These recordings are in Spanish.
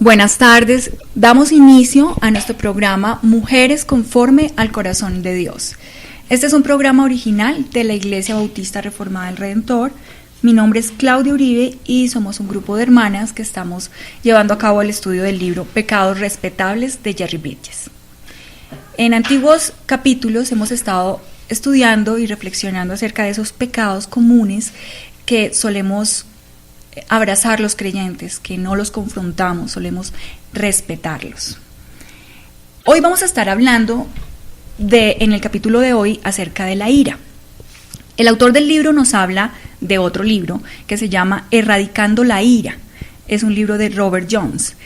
Buenas tardes, damos inicio a nuestro programa Mujeres conforme al corazón de Dios. Este es un programa original de la Iglesia Bautista Reformada del Redentor. Mi nombre es Claudia Uribe y somos un grupo de hermanas que estamos llevando a cabo el estudio del libro Pecados Respetables de Jerry Bridges. En antiguos capítulos hemos estado estudiando y reflexionando acerca de esos pecados comunes que solemos abrazar los creyentes, que no los confrontamos, solemos respetarlos. Hoy vamos a estar hablando en el capítulo de hoy acerca de la ira. El autor del libro nos habla de otro libro que se llama Erradicando la ira. Es un libro de Robert Jones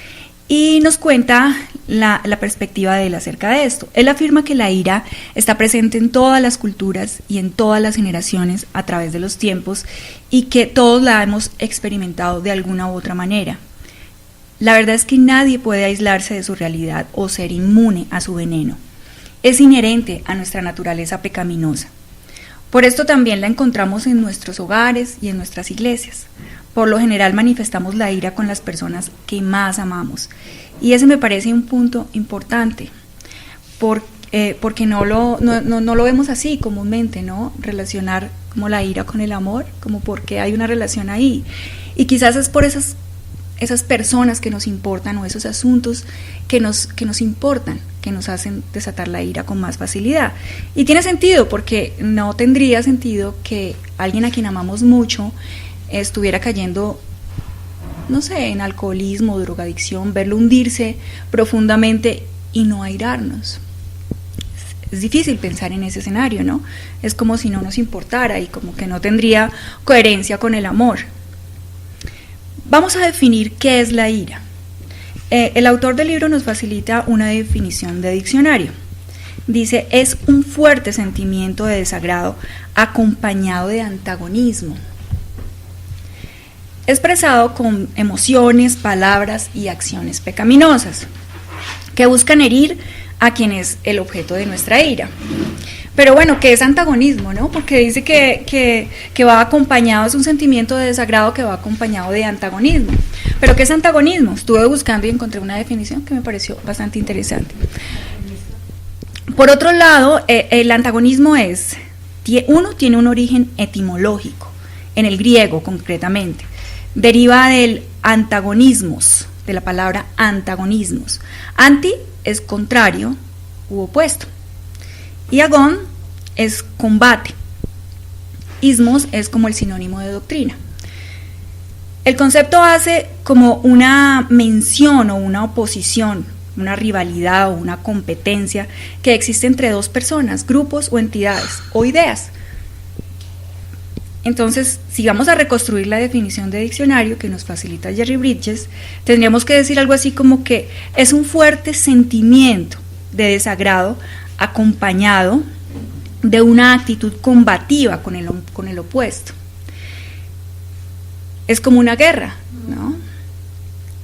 y nos cuenta la perspectiva de él acerca de esto. Él afirma que la ira está presente en todas las culturas y en todas las generaciones a través de los tiempos y que todos la hemos experimentado de alguna u otra manera. La verdad es que nadie puede aislarse de su realidad o ser inmune a su veneno. Es inherente a nuestra naturaleza pecaminosa. Por esto también la encontramos en nuestros hogares y en nuestras iglesias. Por lo general manifestamos la ira con las personas que más amamos. Y ese me parece un punto importante, porque no lo vemos así comúnmente, ¿no? Relacionar como la ira con el amor, como porque hay una relación ahí. Y quizás es por esas personas que nos importan o esos asuntos que nos importan, que nos hacen desatar la ira con más facilidad. Y tiene sentido, porque no tendría sentido que alguien a quien amamos mucho estuviera cayendo, no sé, en alcoholismo, drogadicción, verlo hundirse profundamente y no airarnos. Es difícil pensar en ese escenario, ¿no? Es como si no nos importara y como que no tendría coherencia con el amor. Vamos a definir qué es la ira. El autor del libro nos facilita una definición de diccionario. Dice, es un fuerte sentimiento de desagrado acompañado de antagonismo, expresado con emociones, palabras y acciones pecaminosas, que buscan herir a quien es el objeto de nuestra ira. Pero bueno, ¿qué es antagonismo, no? Porque dice que va acompañado, es un sentimiento de desagrado que va acompañado de antagonismo. ¿Pero qué es antagonismo? Estuve buscando y encontré una definición que me pareció bastante interesante. Por otro lado, el antagonismo tiene un origen etimológico, en el griego concretamente. Deriva del antagonismos, de la palabra antagonismos. Anti es contrario u opuesto. Y agón es combate. Ismos es como el sinónimo de doctrina. El concepto hace como una mención o una oposición, una rivalidad o una competencia que existe entre dos personas, grupos o entidades o ideas. Entonces, si vamos a reconstruir la definición de diccionario que nos facilita Jerry Bridges, tendríamos que decir algo así como que es un fuerte sentimiento de desagrado acompañado de una actitud combativa con el opuesto. Es como una guerra, ¿no?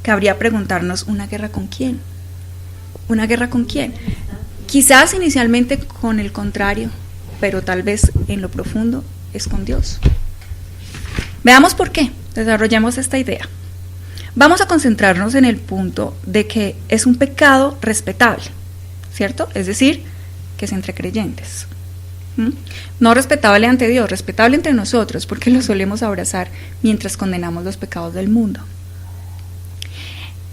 Cabría preguntarnos, ¿una guerra con quién? ¿Una guerra con quién? Quizás inicialmente con el contrario, pero tal vez en lo profundo es con Dios. Veamos por qué, desarrollemos esta idea. Vamos a concentrarnos en el punto de que es un pecado respetable, ¿cierto? Es decir, que es entre creyentes. No respetable ante Dios, respetable entre nosotros, porque lo solemos abrazar mientras condenamos los pecados del mundo.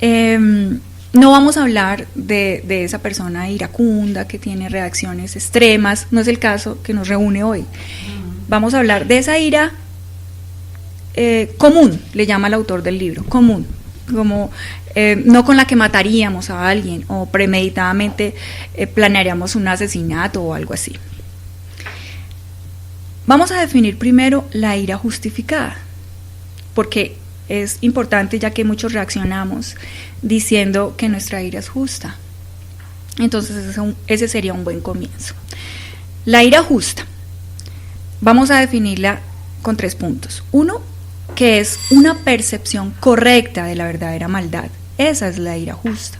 No vamos a hablar de esa persona iracunda que tiene reacciones extremas, no es el caso que nos reúne hoy. Vamos a hablar de esa ira común, le llama el autor del libro, común, como no con la que mataríamos a alguien o premeditadamente planearíamos un asesinato o algo así. Vamos a definir primero la ira justificada, porque es importante ya que muchos reaccionamos diciendo que nuestra ira es justa. Entonces ese sería un buen comienzo. La ira justa, vamos a definirla con 3 puntos. 1, que es una percepción correcta de la verdadera maldad. Esa es la ira justa.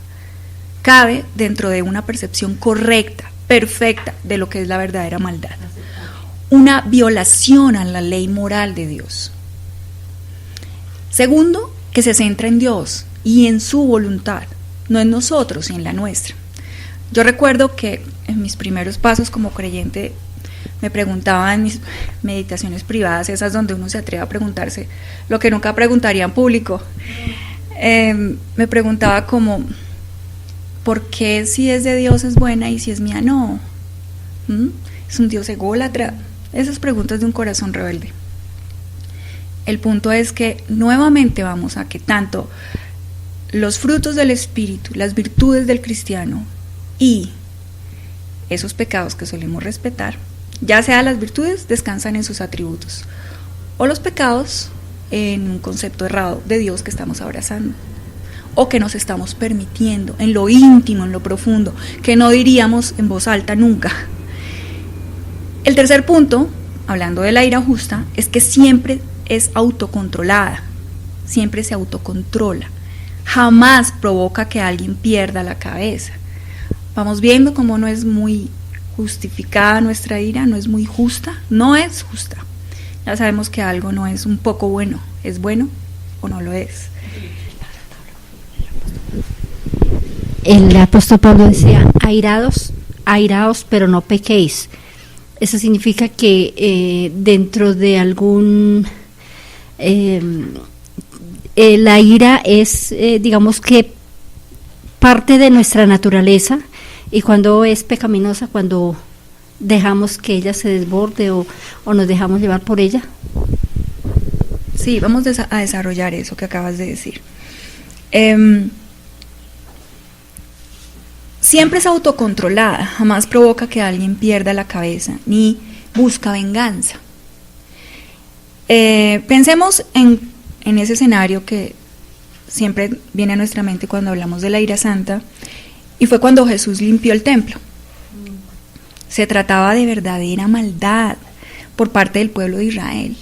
Cabe dentro de una percepción correcta, perfecta de lo que es la verdadera maldad. Una violación a la ley moral de Dios. Segundo, que se centra en Dios, y en su voluntad, no en nosotros y en la nuestra. Yo recuerdo que en mis primeros pasos como creyente me preguntaba en mis meditaciones privadas, esas donde uno se atreve a preguntarse lo que nunca preguntaría en público, me preguntaba como, ¿por qué si es de Dios es buena y si es mía no? ¿Es un Dios ególatra? Esas preguntas de un corazón rebelde. El punto es que nuevamente vamos a que tanto los frutos del Espíritu, las virtudes del cristiano y esos pecados que solemos respetar, ya sea las virtudes, descansan en sus atributos, o los pecados en un concepto errado de Dios que estamos abrazando, o que nos estamos permitiendo en lo íntimo, en lo profundo, que no diríamos en voz alta nunca. El tercer punto, hablando de la ira justa, es que siempre es autocontrolada, siempre se autocontrola, jamás provoca que alguien pierda la cabeza. Vamos viendo cómo no es muy justificada nuestra ira, no es muy justa, no es justa. Ya sabemos que algo no es un poco bueno, ¿es bueno o no lo es? El apóstol Pablo decía, airaos, pero no pequéis. Eso significa que dentro de algún... la ira es, digamos que, parte de nuestra naturaleza, y cuando es pecaminosa, cuando dejamos que ella se desborde o nos dejamos llevar por ella. Sí, vamos a desarrollar eso que acabas de decir. Siempre es autocontrolada, jamás provoca que alguien pierda la cabeza, ni busca venganza. Pensemos en ese escenario que siempre viene a nuestra mente cuando hablamos de la ira santa, y fue cuando Jesús limpió el templo. Se trataba de verdadera maldad por parte del pueblo de Israel.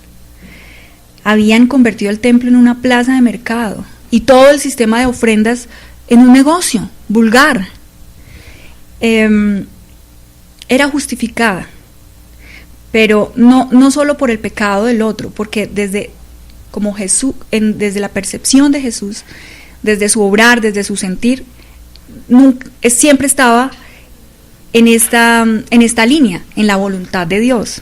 Habían convertido el templo en una plaza de mercado y todo el sistema de ofrendas en un negocio vulgar. Era justificada, pero no solo por el pecado del otro, porque desde la percepción de Jesús, desde su obrar, desde su sentir, siempre estaba en esta línea, en la voluntad de Dios.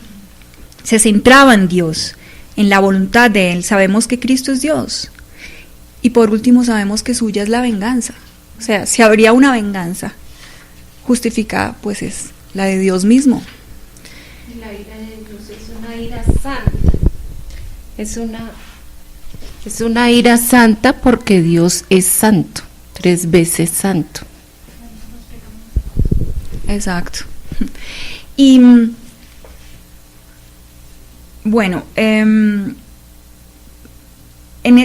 Se centraba en Dios, en la voluntad de Él. Sabemos que Cristo es Dios. Y por último sabemos que suya es la venganza. O sea, si habría una venganza justificada, pues es la de Dios mismo. La ira de Dios es una ira santa. Es una ira santa porque Dios es santo, 3 veces santo. Exacto. Y bueno,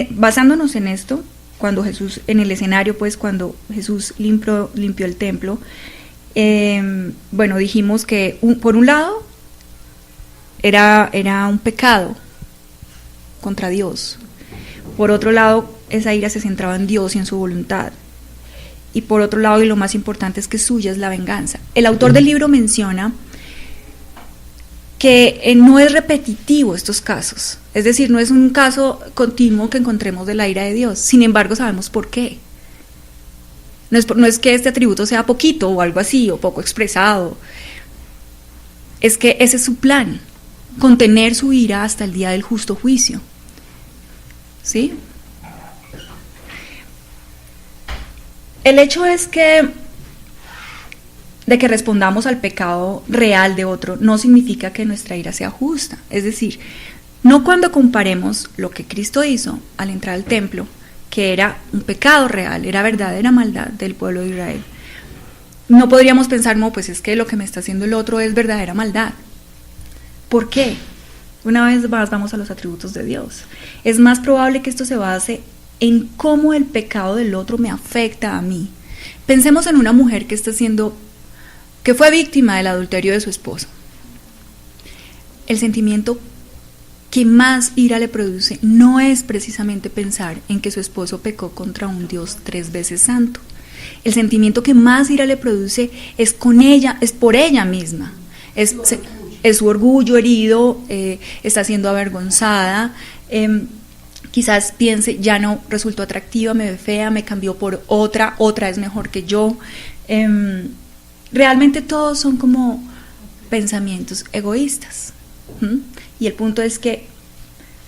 basándonos en esto, cuando Jesús, en el escenario, pues cuando Jesús limpió el templo, bueno, dijimos que por un lado era un pecado contra Dios. Por otro lado, esa ira se centraba en Dios y en su voluntad. Y por otro lado, y lo más importante, es que suya es la venganza. El autor del libro menciona que no es repetitivo estos casos. Es decir, no es un caso continuo que encontremos de la ira de Dios. Sin embargo, sabemos por qué. No es que este atributo sea poquito o algo así, o poco expresado. Es que ese es su plan, contener su ira hasta el día del justo juicio. ¿Sí? El hecho es de que respondamos al pecado real de otro no significa que nuestra ira sea justa. Es decir, no cuando comparemos lo que Cristo hizo al entrar al templo, que era un pecado real, era verdadera maldad del pueblo de Israel. No podríamos pensar, no, pues es que lo que me está haciendo el otro es verdadera maldad. ¿Por qué? Una vez más vamos a los atributos de Dios. Es más probable que esto se base en cómo el pecado del otro me afecta a mí. Pensemos en una mujer que fue víctima del adulterio de su esposo. El sentimiento que más ira le produce no es precisamente pensar en que su esposo pecó contra un Dios 3 veces santo. El sentimiento que más ira le produce es por ella misma. Es su orgullo herido, está siendo avergonzada. quizás piense, ya no resultó atractiva, me ve fea, me cambió por otra es mejor que yo. Realmente todos son como pensamientos egoístas. Y el punto es que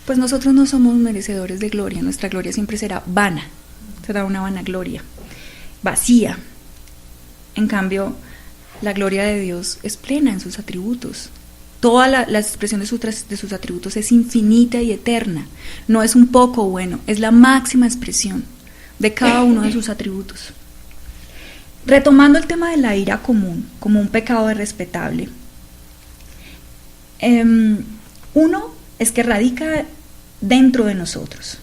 pues nosotros no somos merecedores de gloria, nuestra gloria siempre será vana, será una vanagloria, vacía. En cambio, la gloria de Dios es plena en sus atributos. Toda la expresión de sus atributos es infinita y eterna. No es un poco bueno, es la máxima expresión de cada uno de sus atributos. Retomando el tema de la ira común, como un pecado irrespetable, uno es que radica dentro de nosotros.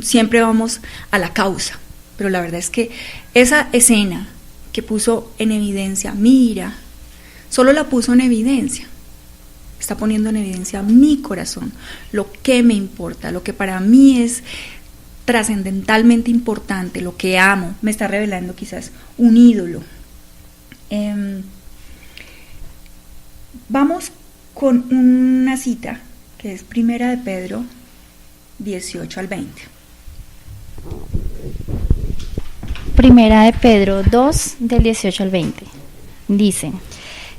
Siempre vamos a la causa, pero la verdad es que esa escena que puso en evidencia mi ira, solo la puso en evidencia. Está poniendo en evidencia mi corazón, lo que me importa, lo que para mí es trascendentalmente importante, lo que amo. Me está revelando quizás un ídolo. Vamos con una cita que es Primera de Pedro 18 al 20. Primera de Pedro 2, del 18 al 20. Dice: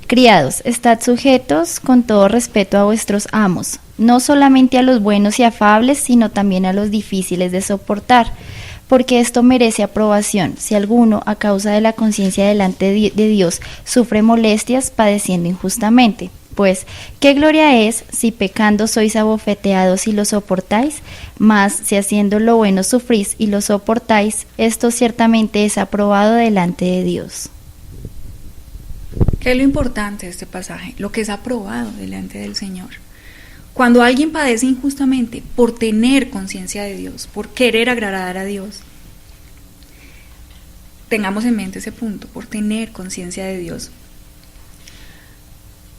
Criados, estad sujetos con todo respeto a vuestros amos, no solamente a los buenos y afables, sino también a los difíciles de soportar, porque esto merece aprobación, si alguno, a causa de la conciencia delante de Dios, sufre molestias padeciendo injustamente. Pues, ¿qué gloria es si pecando sois abofeteados y lo soportáis? Mas, si haciendo lo bueno sufrís y lo soportáis, esto ciertamente es aprobado delante de Dios. ¿Qué es lo importante de este pasaje? Lo que es aprobado delante del Señor. Cuando alguien padece injustamente por tener conciencia de Dios, por querer agradar a Dios, tengamos en mente ese punto, por tener conciencia de Dios,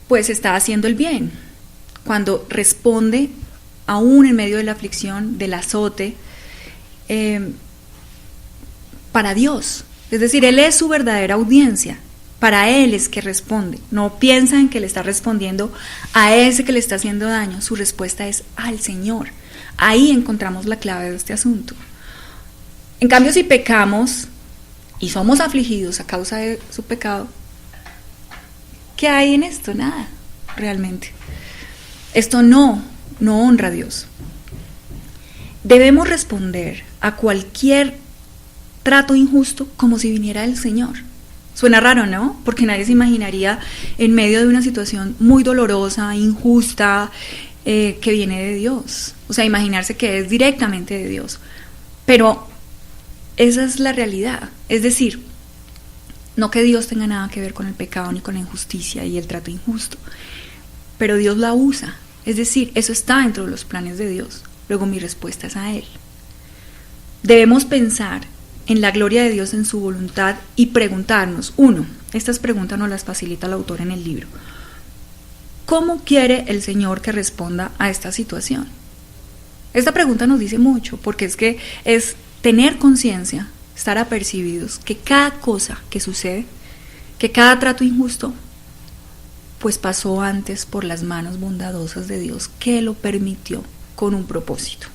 pues está haciendo el bien. Cuando responde, aún en medio de la aflicción, del azote, para Dios. Es decir, Él es su verdadera audiencia. Para Él es que responde. No piensa en que le está respondiendo a ese que le está haciendo daño. Su respuesta es al Señor. Ahí encontramos la clave de este asunto. En cambio, si pecamos y somos afligidos a causa de su pecado, ¿qué hay en esto? Nada, realmente. Esto no honra a Dios. Debemos responder a cualquier trato injusto como si viniera del Señor. Suena raro, ¿no? Porque nadie se imaginaría en medio de una situación muy dolorosa, injusta, que viene de Dios. O sea, imaginarse que es directamente de Dios. Pero esa es la realidad. Es decir, no que Dios tenga nada que ver con el pecado ni con la injusticia y el trato injusto, pero Dios la usa. Es decir, eso está dentro de los planes de Dios. Luego mi respuesta es a Él. Debemos pensar en la gloria de Dios en su voluntad y preguntarnos, estas preguntas nos las facilita el autor en el libro: ¿cómo quiere el Señor que responda a esta situación? Esta pregunta nos dice mucho, porque es tener conciencia, estar apercibidos que cada cosa que sucede, que cada trato injusto, pues pasó antes por las manos bondadosas de Dios, que lo permitió con un propósito.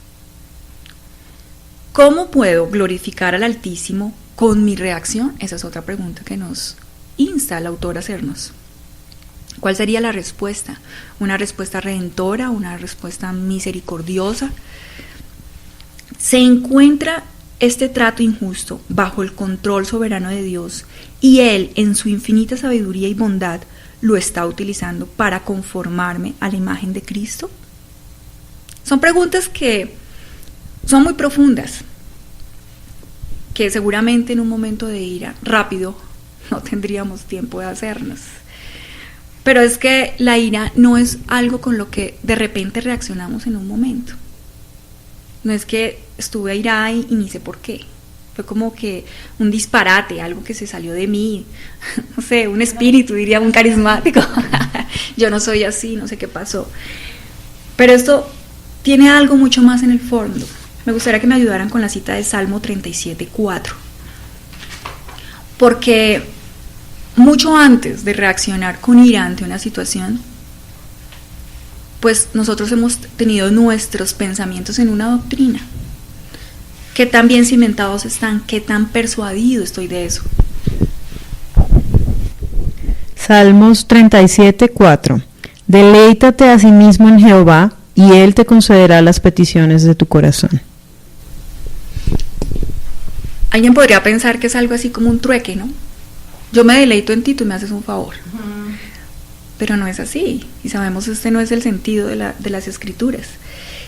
¿Cómo puedo glorificar al Altísimo con mi reacción? Esa es otra pregunta que nos insta el autor a hacernos. ¿Cuál sería la respuesta? ¿Una respuesta redentora? ¿Una respuesta misericordiosa? Se encuentra este trato injusto bajo el control soberano de Dios y Él, en su infinita sabiduría y bondad, lo está utilizando para conformarme a la imagen de Cristo. Son preguntas que son muy profundas, que seguramente en un momento de ira rápido no tendríamos tiempo de hacernos. Pero es que la ira no es algo con lo que de repente reaccionamos en un momento. No es que estuve airada y ni sé por qué. Fue como que un disparate, algo que se salió de mí. No sé, un espíritu, diría un carismático. Yo no soy así, no sé qué pasó. Pero esto tiene algo mucho más en el fondo. Me gustaría que me ayudaran con la cita de Salmo 37:4. Porque mucho antes de reaccionar con ira ante una situación, pues nosotros hemos tenido nuestros pensamientos en una doctrina. ¿Qué tan bien cimentados están? ¿Qué tan persuadido estoy de eso? Salmos 37:4. Deleítate a sí mismo en Jehová, y Él te concederá las peticiones de tu corazón. Alguien podría pensar que es algo así como un trueque, ¿no? Yo me deleito en ti, tú me haces un favor. Pero no es así, y sabemos que este no es el sentido de las escrituras.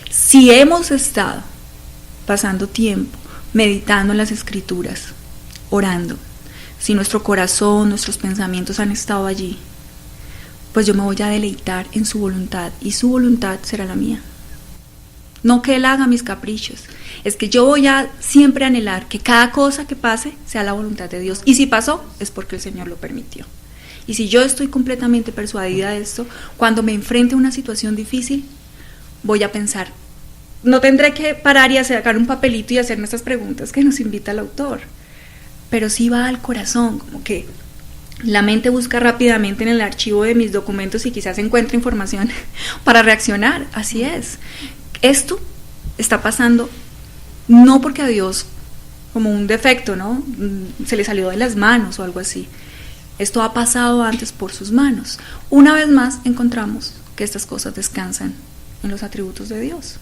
Si hemos estado pasando tiempo meditando en las escrituras, orando, si nuestro corazón, nuestros pensamientos han estado allí, pues yo me voy a deleitar en su voluntad, y su voluntad será la mía. No que Él haga mis caprichos, es que yo voy a siempre anhelar que cada cosa que pase sea la voluntad de Dios, y si pasó, es porque el Señor lo permitió. Y si yo estoy completamente persuadida de esto, cuando me enfrente a una situación difícil, voy a pensar, no tendré que parar y sacar un papelito y hacerme estas preguntas que nos invita el autor, pero sí va al corazón, como que la mente busca rápidamente en el archivo de mis documentos y quizás encuentre información para reaccionar. Así es. Esto está pasando no porque a Dios, como un defecto, ¿no?, se le salió de las manos o algo así. Esto ha pasado antes por sus manos. Una vez más encontramos que estas cosas descansan en los atributos de Dios.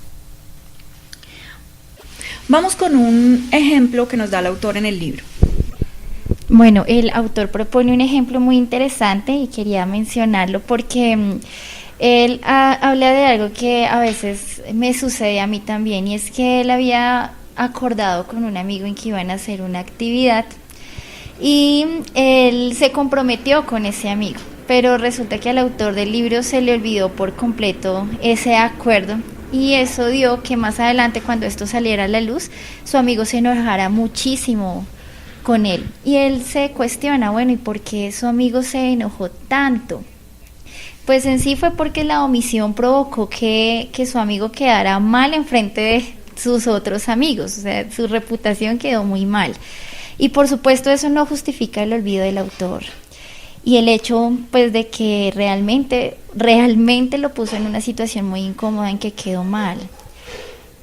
Vamos con un ejemplo que nos da el autor en el libro. Bueno, el autor propone un ejemplo muy interesante y quería mencionarlo porque él habla de algo que a veces me sucede a mí también, y es que él había acordado con un amigo en que iban a hacer una actividad y él se comprometió con ese amigo, pero resulta que al autor del libro se le olvidó por completo ese acuerdo, y eso dio que más adelante, cuando esto saliera a la luz, su amigo se enojara muchísimo con él, y él se cuestiona, bueno, ¿y por qué su amigo se enojó tanto? Pues en sí fue porque la omisión provocó que su amigo quedara mal enfrente de sus otros amigos, o sea, su reputación quedó muy mal. Y por supuesto eso no justifica el olvido del autor, y el hecho pues de que realmente lo puso en una situación muy incómoda en que quedó mal.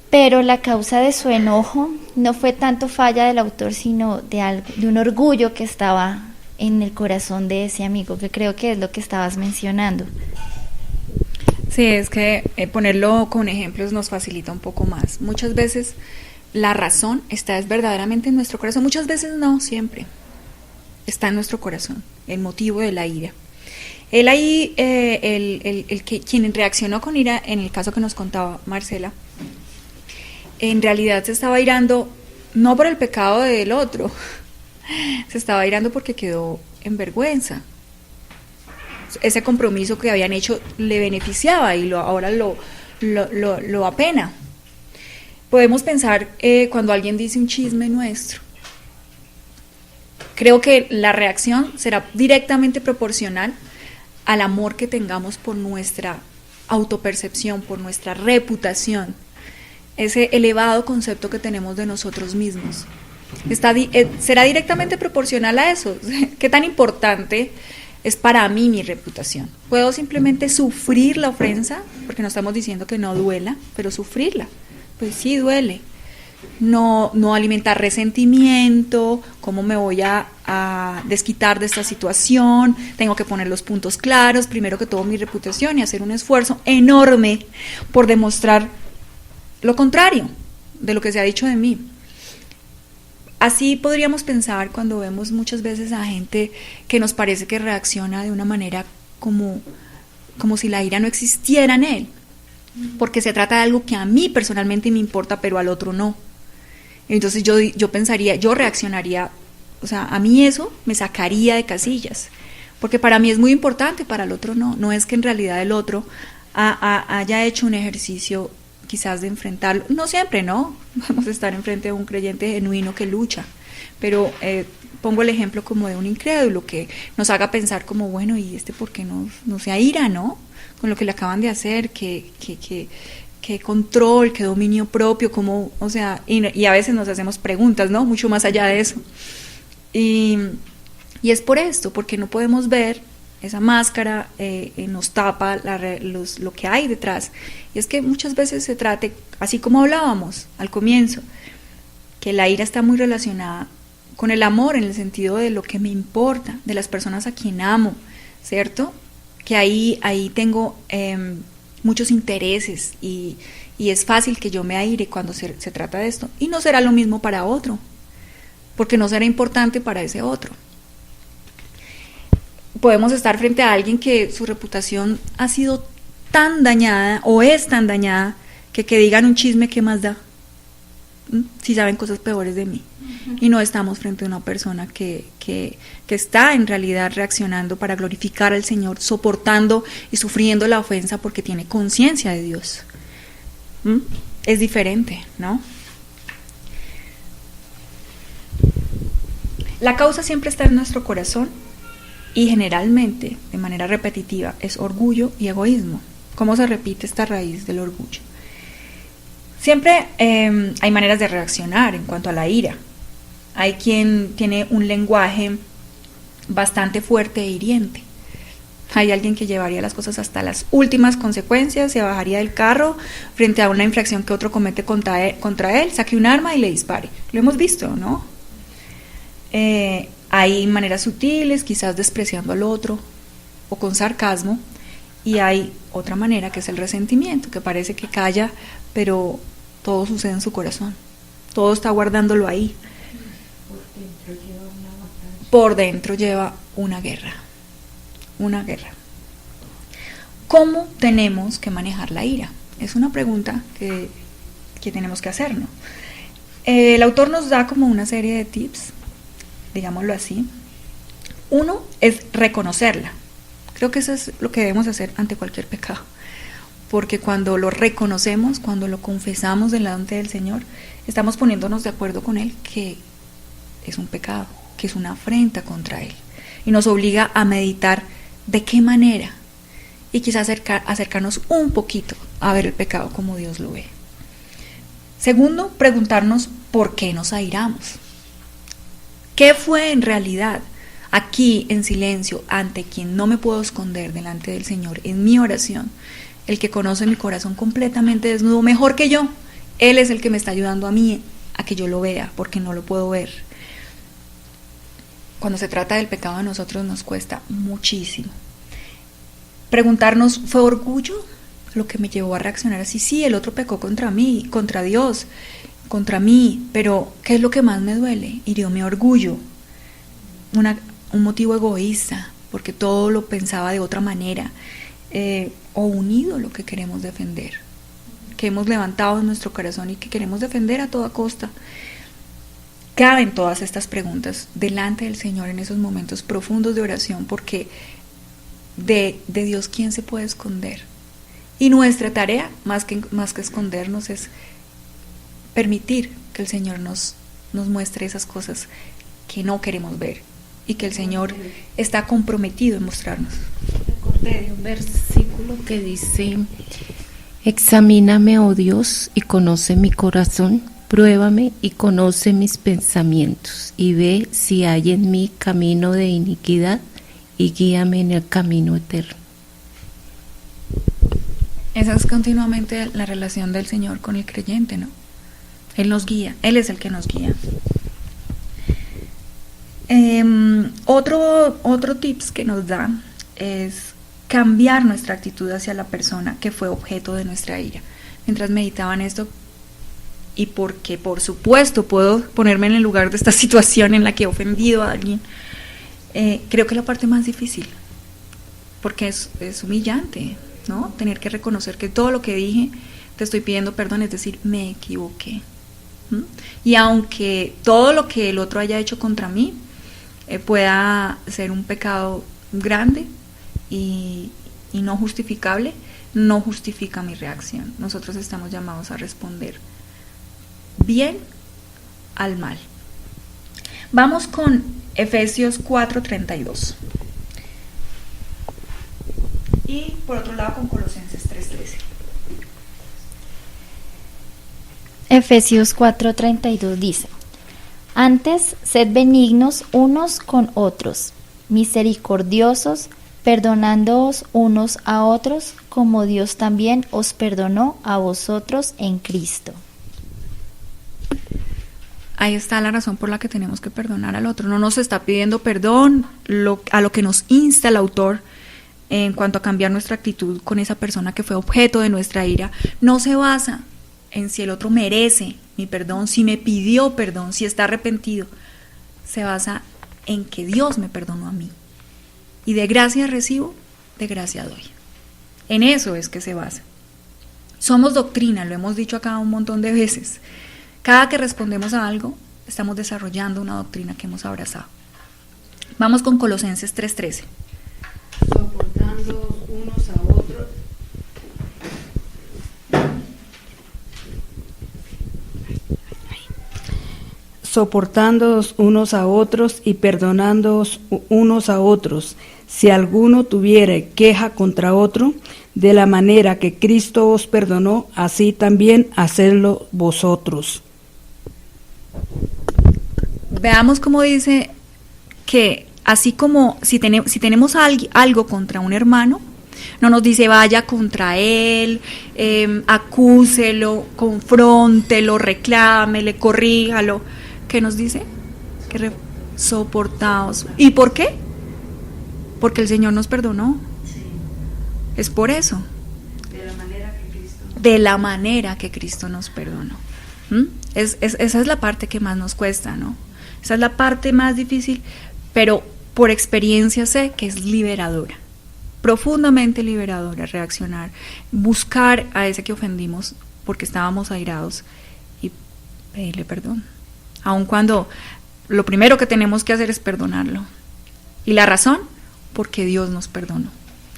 Pero la causa de su enojo no fue tanto falla del autor, sino de un orgullo que estaba en el corazón de ese amigo, que creo que es lo que estabas mencionando. Sí, es que ponerlo con ejemplos nos facilita un poco más. Muchas veces la razón está verdaderamente en nuestro corazón, muchas veces no, siempre está en nuestro corazón, el motivo de la ira. Él ahí, quien reaccionó con ira, en el caso que nos contaba Marcela, en realidad se estaba irando no por el pecado del otro, se estaba irando porque quedó en vergüenza. Ese compromiso que habían hecho le beneficiaba y ahora lo apena. Podemos pensar cuando alguien dice un chisme nuestro. Creo que la reacción será directamente proporcional al amor que tengamos por nuestra autopercepción, por nuestra reputación, ese elevado concepto que tenemos de nosotros mismos. Será directamente proporcional a eso. ¿Qué tan importante es para mí mi reputación? ¿Puedo simplemente sufrir la ofensa? Porque no estamos diciendo que no duela, pero sufrirla. Pues sí duele. No alimentar resentimiento. ¿Cómo me voy a desquitar de esta situación? Tengo que poner los puntos claros, primero que todo mi reputación, y hacer un esfuerzo enorme por demostrar lo contrario de lo que se ha dicho de mí. Así podríamos pensar cuando vemos muchas veces a gente que nos parece que reacciona de una manera como si la ira no existiera en él, porque se trata de algo que a mí personalmente me importa, pero al otro no. Entonces yo pensaría, yo reaccionaría, o sea, a mí eso me sacaría de casillas, porque para mí es muy importante, para el otro no. No es que en realidad el otro haya hecho un ejercicio quizás de enfrentarlo, no siempre, ¿no? Vamos a estar enfrente de un creyente genuino que lucha, pero pongo el ejemplo como de un incrédulo que nos haga pensar como, bueno, ¿y por qué no se aira, no? Con lo que le acaban de hacer, qué control, qué dominio propio, como, o sea, y a veces nos hacemos preguntas, ¿no? Mucho más allá de eso. Y es por esto, porque no podemos ver esa máscara nos tapa lo que hay detrás. Y es que muchas veces se trata, así como hablábamos al comienzo, que la ira está muy relacionada con el amor, en el sentido de lo que me importa, de las personas a quien amo, ¿cierto? Que ahí tengo muchos intereses y es fácil que yo me aire cuando se trata de esto. Y no será lo mismo para otro, porque no será importante para ese otro. Podemos estar frente a alguien que su reputación ha sido tan dañada o es tan dañada que digan un chisme, ¿qué más da? Si saben cosas peores de mí. Y no estamos frente a una persona que está en realidad reaccionando para glorificar al Señor, soportando y sufriendo la ofensa porque tiene conciencia de Dios. Es diferente, ¿no? La causa siempre está en nuestro corazón y generalmente, de manera repetitiva, es orgullo y egoísmo. ¿Cómo se repite esta raíz del orgullo? Siempre hay maneras de reaccionar en cuanto a la ira. Hay quien tiene un lenguaje bastante fuerte e hiriente. Hay alguien que llevaría las cosas hasta las últimas consecuencias, se bajaría del carro frente a una infracción que otro comete contra él, saque un arma y le dispare. Lo hemos visto, ¿no? Hay maneras sutiles, quizás despreciando al otro o con sarcasmo, y hay otra manera que es el resentimiento, que parece que calla, pero todo sucede en su corazón. Todo está guardándolo ahí. Por dentro lleva una guerra. Una guerra. ¿Cómo tenemos que manejar la ira? Es una pregunta que tenemos que hacernos. El autor nos da como una serie de tips, digámoslo así. Uno es reconocerla. Creo que eso es lo que debemos hacer ante cualquier pecado. Porque cuando lo reconocemos, cuando lo confesamos delante del Señor, estamos poniéndonos de acuerdo con Él que es un pecado, que es una afrenta contra Él. Y nos obliga a meditar de qué manera, y quizás acercarnos un poquito a ver el pecado como Dios lo ve. Segundo, preguntarnos por qué nos airamos. ¿Qué fue en realidad aquí en silencio, ante quien no me puedo esconder delante del Señor, en mi oración? El que conoce mi corazón completamente desnudo, mejor que yo. Él es el que me está ayudando a mí a que yo lo vea, porque no lo puedo ver. Cuando se trata del pecado, a nosotros nos cuesta muchísimo. Preguntarnos, ¿fue orgullo lo que me llevó a reaccionar así? Sí, el otro pecó contra mí, contra Dios, contra mí, pero ¿qué es lo que más me duele? Hirió mi orgullo, un motivo egoísta, porque todo lo pensaba de otra manera, o un ídolo que queremos defender, que hemos levantado en nuestro corazón y que queremos defender a toda costa. Caben todas estas preguntas delante del Señor en esos momentos profundos de oración, porque de Dios, ¿quién se puede esconder? Y nuestra tarea, más que escondernos, es permitir que el Señor nos muestre esas cosas que no queremos ver y que el Señor está comprometido en mostrarnos. Recordé de un versículo que dice: examíname, oh Dios, y conoce mi corazón, pruébame y conoce mis pensamientos, y ve si hay en mí camino de iniquidad, y guíame en el camino eterno. Esa es continuamente la relación del Señor con el creyente, ¿no? Él nos guía, Él es el que nos guía. Otro tips que nos da es cambiar nuestra actitud hacia la persona que fue objeto de nuestra ira. Mientras meditaban esto, y porque por supuesto puedo ponerme en el lugar de esta situación en la que he ofendido a alguien, creo que la parte más difícil, porque es humillante, ¿no? Tener que reconocer que todo lo que dije, te estoy pidiendo perdón, es decir, me equivoqué. Y aunque todo lo que el otro haya hecho contra mí pueda ser un pecado grande y no justificable, no justifica mi reacción. Nosotros estamos llamados a responder bien al mal. Vamos con Efesios 4:32 y por otro lado con Colosenses 3:13. Efesios 4:32 dice: antes, sed benignos unos con otros, misericordiosos, perdonándoos unos a otros, como Dios también os perdonó a vosotros en Cristo. Ahí está la razón por la que tenemos que perdonar al otro. No nos está pidiendo perdón a lo que nos insta el autor en cuanto a cambiar nuestra actitud con esa persona que fue objeto de nuestra ira. No se basa en si el otro merece mi perdón, si me pidió perdón, si está arrepentido. Se basa en que Dios me perdonó a mí. Y de gracia recibo, de gracia doy. En eso es que se basa. Somos doctrina, lo hemos dicho acá un montón de veces. Cada que respondemos a algo, estamos desarrollando una doctrina que hemos abrazado. Vamos con Colosenses 3:13. Soportándoos unos a otros. Soportándoos unos a otros y perdonándoos unos a otros, si alguno tuviere queja contra otro, de la manera que Cristo os perdonó, así también hacedlo vosotros. Veamos cómo dice que así como si tenemos algo contra un hermano, no nos dice vaya contra él, acúselo, confróntelo, reclámele, corríjalo. ¿Qué nos dice? Que soportaos. ¿Y por qué? Porque el Señor nos perdonó. Sí. Es por eso. De la manera que Cristo nos perdonó. Esa es la parte que más nos cuesta, ¿no? Esa es la parte más difícil, pero por experiencia sé que es liberadora, profundamente liberadora, reaccionar, buscar a ese que ofendimos porque estábamos airados y pedirle perdón. Aun cuando lo primero que tenemos que hacer es perdonarlo. ¿Y la razón? Porque Dios nos perdonó.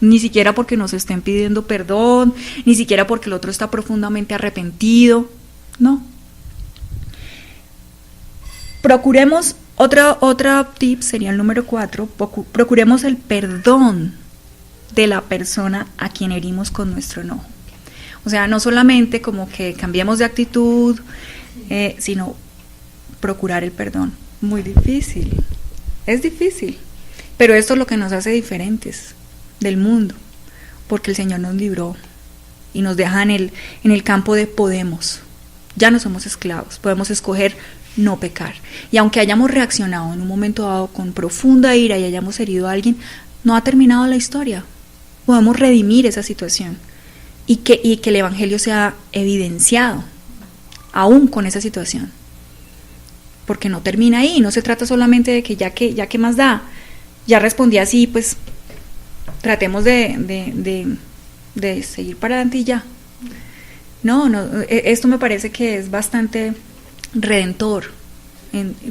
Ni siquiera porque nos estén pidiendo perdón, ni siquiera porque el otro está profundamente arrepentido, no. Procuremos, otra tip sería el número 4, procuremos el perdón de la persona a quien herimos con nuestro enojo. O sea, no solamente como que cambiemos de actitud, sino procurar el perdón. Muy difícil, es difícil, pero esto es lo que nos hace diferentes del mundo, porque el Señor nos libró y nos deja en el campo de podemos. Ya no somos esclavos, podemos escoger no pecar. Y aunque hayamos reaccionado en un momento dado con profunda ira y hayamos herido a alguien, no ha terminado la historia. Podemos redimir esa situación y que el Evangelio sea evidenciado aún con esa situación. Porque no termina ahí, no se trata solamente de que ya que más da, ya respondí así, pues tratemos de seguir para adelante y ya. No, esto me parece que es bastante redentor,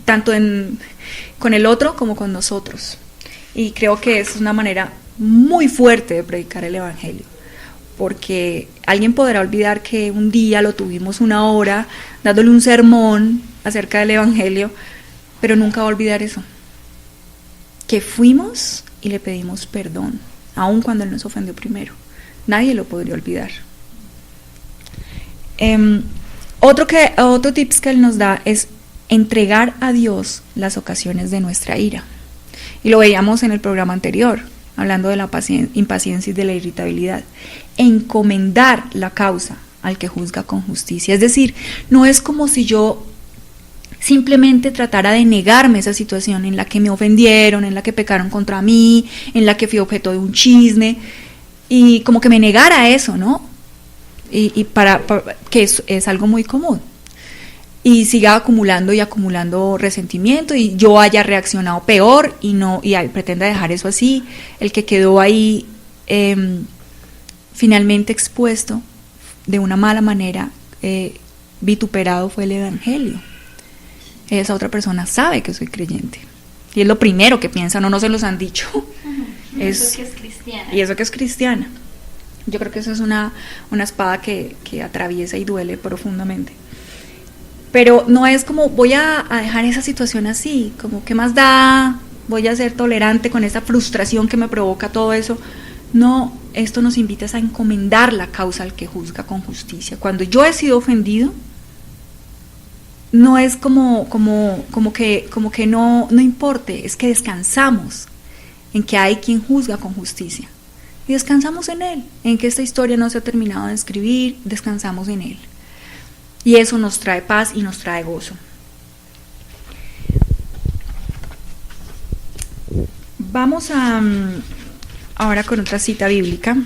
tanto con el otro como con nosotros. Y creo que es una manera muy fuerte de predicar el Evangelio, porque alguien podrá olvidar que un día lo tuvimos una hora dándole un sermón acerca del Evangelio, pero nunca va a olvidar eso, que fuimos y le pedimos perdón, aun cuando Él nos ofendió primero. Nadie lo podría olvidar. Otro tips que Él nos da es entregar a Dios las ocasiones de nuestra ira. Y lo veíamos en el programa anterior, hablando de la impaciencia y de la irritabilidad. Encomendar la causa al que juzga con justicia. Es decir, no es como si yo simplemente tratara de negarme esa situación en la que me ofendieron, en la que pecaron contra mí, en la que fui objeto de un chisme, y como que me negara a eso, ¿no? Y para que es algo muy común. Y siga acumulando y acumulando resentimiento y yo haya reaccionado peor y pretenda dejar eso así. El que quedó ahí finalmente expuesto de una mala manera, vituperado, fue el Evangelio. Esa otra persona sabe que soy creyente y es lo primero que piensa, no se los han dicho. Eso que es cristiana. Y eso que es cristiana. Yo creo que eso es una espada que atraviesa y duele profundamente. Pero no es como voy a dejar esa situación así, como ¿qué más da? Voy a ser tolerante con esa frustración que me provoca todo eso. No, esto nos invita a encomendar la causa al que juzga con justicia. Cuando yo he sido ofendido, no es como que no importe, es que descansamos en que hay quien juzga con justicia. Y descansamos en Él, en que esta historia no se ha terminado de escribir, descansamos en Él. Y eso nos trae paz y nos trae gozo. Vamos ahora con otra cita bíblica.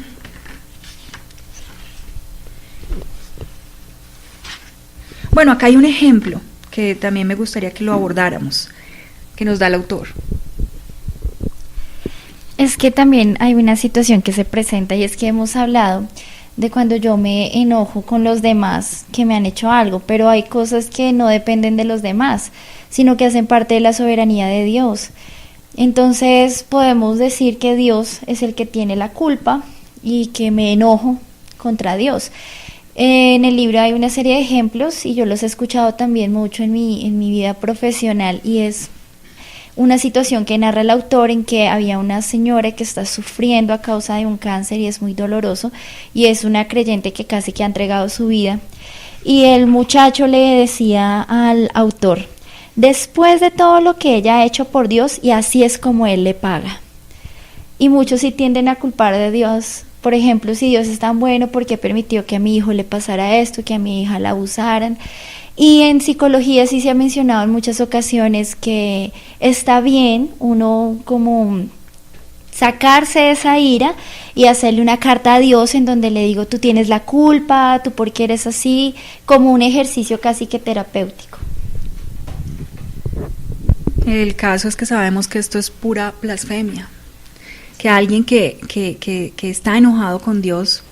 Bueno, acá hay un ejemplo que también me gustaría que lo abordáramos, que nos da el autor. Es que también hay una situación que se presenta y es que hemos hablado de cuando yo me enojo con los demás que me han hecho algo, pero hay cosas que no dependen de los demás, sino que hacen parte de la soberanía de Dios. Entonces podemos decir que Dios es el que tiene la culpa y que me enojo contra Dios. En el libro hay una serie de ejemplos y yo los he escuchado también mucho en mi vida profesional, y es una situación que narra el autor en que había una señora que está sufriendo a causa de un cáncer y es muy doloroso, y es una creyente que casi que ha entregado su vida, y el muchacho le decía al autor: después de todo lo que ella ha hecho por Dios, y así es como Él le paga. Y muchos sí tienden a culpar de Dios. Por ejemplo, si Dios es tan bueno, ¿por qué permitió que a mi hijo le pasara esto, que a mi hija la abusaran? Y en psicología sí se ha mencionado en muchas ocasiones que está bien uno como sacarse esa ira y hacerle una carta a Dios en donde le digo: tú tienes la culpa, tú por qué eres así, como un ejercicio casi que terapéutico. El caso es que sabemos que esto es pura blasfemia, que alguien que está enojado con Dios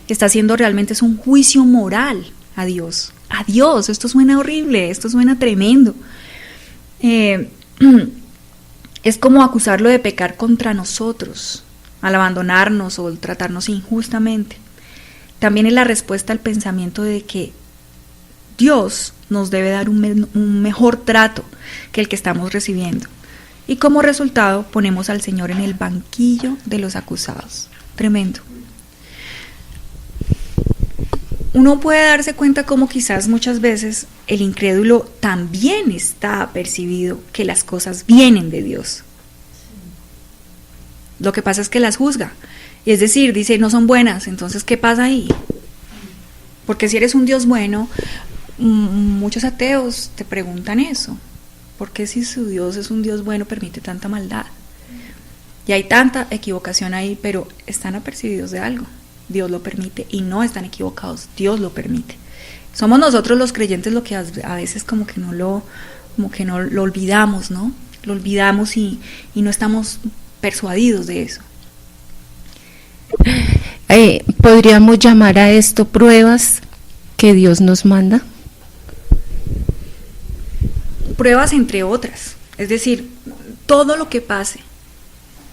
está haciendo realmente es un juicio moral a Dios. A Dios, esto suena horrible, esto suena tremendo. Es como acusarlo de pecar contra nosotros, al abandonarnos o al tratarnos injustamente. También es la respuesta al pensamiento de que Dios nos debe dar un mejor trato que el que estamos recibiendo. Y como resultado ponemos al Señor en el banquillo de los acusados. Tremendo. Uno puede darse cuenta cómo quizás muchas veces el incrédulo también está apercibido que las cosas vienen de Dios. Lo que pasa es que las juzga. Y es decir, dice, no son buenas, entonces ¿qué pasa ahí? Porque si eres un Dios bueno, muchos ateos te preguntan eso. ¿Por qué si su Dios es un Dios bueno permite tanta maldad? Y hay tanta equivocación ahí, pero están apercibidos de algo. Dios lo permite y no están equivocados, Dios lo permite. Somos nosotros los creyentes lo que a veces como que no lo olvidamos, ¿no? Lo olvidamos y no estamos persuadidos de eso. ¿Podríamos llamar a esto pruebas que Dios nos manda? Pruebas entre otras, es decir, todo lo que pase,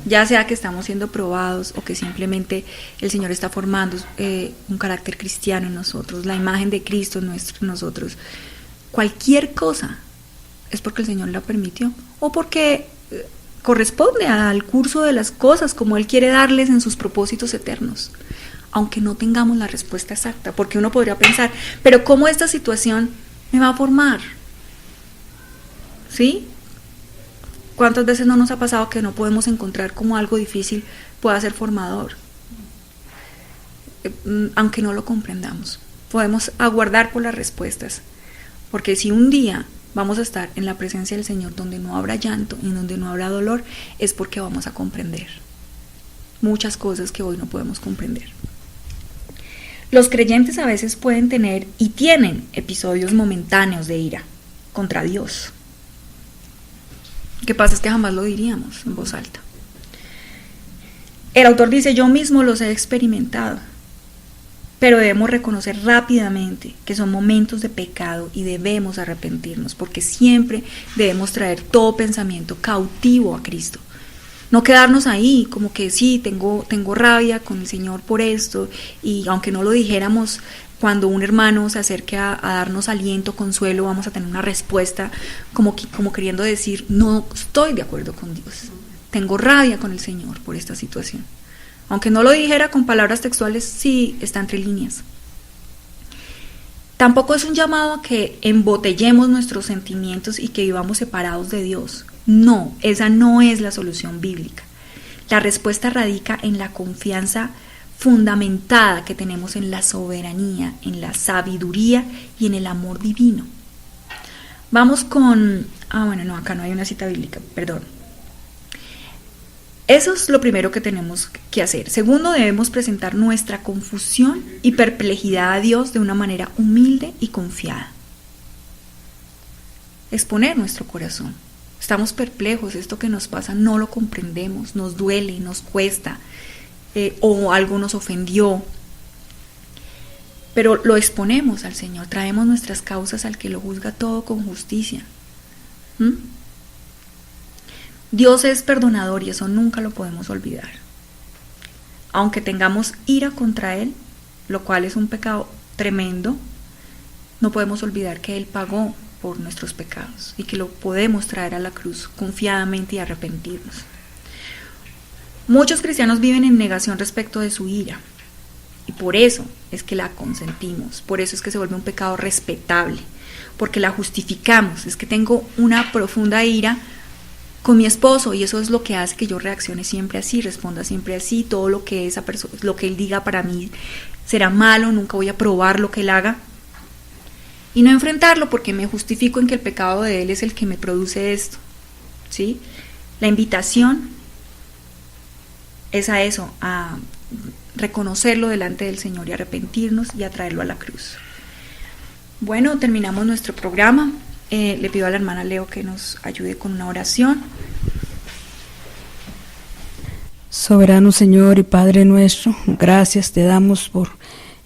ya sea que estamos siendo probados o que simplemente el Señor está formando un carácter cristiano en nosotros, la imagen de Cristo en nosotros, cualquier cosa es porque el Señor la permitió o porque corresponde al curso de las cosas como Él quiere darles en sus propósitos eternos, aunque no tengamos la respuesta exacta, porque uno podría pensar, pero ¿cómo esta situación me va a formar? ¿Sí? ¿Cuántas veces no nos ha pasado que no podemos encontrar cómo algo difícil pueda ser formador? Aunque no lo comprendamos, podemos aguardar por las respuestas, porque si un día vamos a estar en la presencia del Señor donde no habrá llanto y donde no habrá dolor, es porque vamos a comprender muchas cosas que hoy no podemos comprender. Los creyentes a veces pueden tener y tienen episodios momentáneos de ira contra Dios. Lo que pasa es que jamás lo diríamos en voz alta. El autor dice, yo mismo los he experimentado, pero debemos reconocer rápidamente que son momentos de pecado y debemos arrepentirnos, porque siempre debemos traer todo pensamiento cautivo a Cristo. No quedarnos ahí como que sí, tengo rabia con el Señor por esto, y aunque no lo dijéramos, cuando un hermano se acerque a darnos aliento, consuelo, vamos a tener una respuesta como queriendo decir, no estoy de acuerdo con Dios, tengo rabia con el Señor por esta situación. Aunque no lo dijera con palabras textuales, sí está entre líneas. Tampoco es un llamado a que embotellemos nuestros sentimientos y que vivamos separados de Dios. No, esa no es la solución bíblica. La respuesta radica en la confianza fundamentada que tenemos en la soberanía, en la sabiduría y en el amor divino. Vamos con... acá no hay una cita bíblica, perdón. Eso es lo primero que tenemos que hacer. Segundo, debemos presentar nuestra confusión y perplejidad a Dios de una manera humilde y confiada. Exponer nuestro corazón. Estamos perplejos, esto que nos pasa no lo comprendemos, nos duele, nos cuesta, o algo nos ofendió. Pero lo exponemos al Señor, traemos nuestras causas al que lo juzga todo con justicia. Dios es perdonador y eso nunca lo podemos olvidar. Aunque tengamos ira contra Él, lo cual es un pecado tremendo, no podemos olvidar que Él pagó por nuestros pecados y que lo podemos traer a la cruz confiadamente y arrepentirnos. Muchos cristianos viven en negación respecto de su ira y por eso es que la consentimos, por eso es que se vuelve un pecado respetable, porque la justificamos. Es que tengo una profunda ira con mi esposo y eso es lo que hace que yo reaccione siempre así, responda siempre así, todo lo que esa persona, lo que él diga para mí será malo, nunca voy a probar lo que él haga y no enfrentarlo porque me justifico en que el pecado de él es el que me produce esto, ¿sí? La invitación es a eso, a reconocerlo delante del Señor y arrepentirnos y a traerlo a la cruz. Bueno, terminamos nuestro programa. Le pido a la hermana Leo que nos ayude con una oración. Soberano Señor y Padre nuestro, gracias te damos por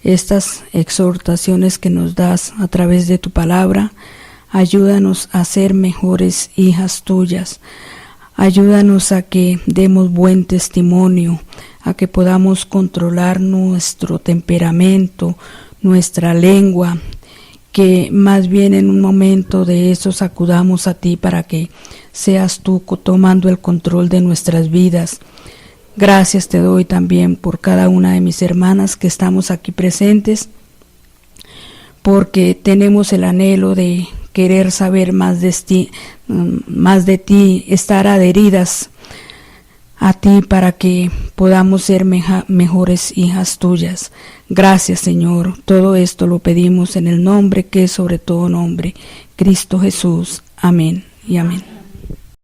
estas exhortaciones que nos das a través de tu palabra. Ayúdanos a ser mejores hijas tuyas. Ayúdanos a que demos buen testimonio, a que podamos controlar nuestro temperamento, nuestra lengua, que más bien en un momento de eso acudamos a ti para que seas tú tomando el control de nuestras vidas. Gracias te doy también por cada una de mis hermanas que estamos aquí presentes, porque tenemos el anhelo de querer saber más de ti, estar adheridas a ti para que podamos ser mejores hijas tuyas. Gracias, Señor. Todo esto lo pedimos en el nombre que es sobre todo nombre, Cristo Jesús. Amén y amén.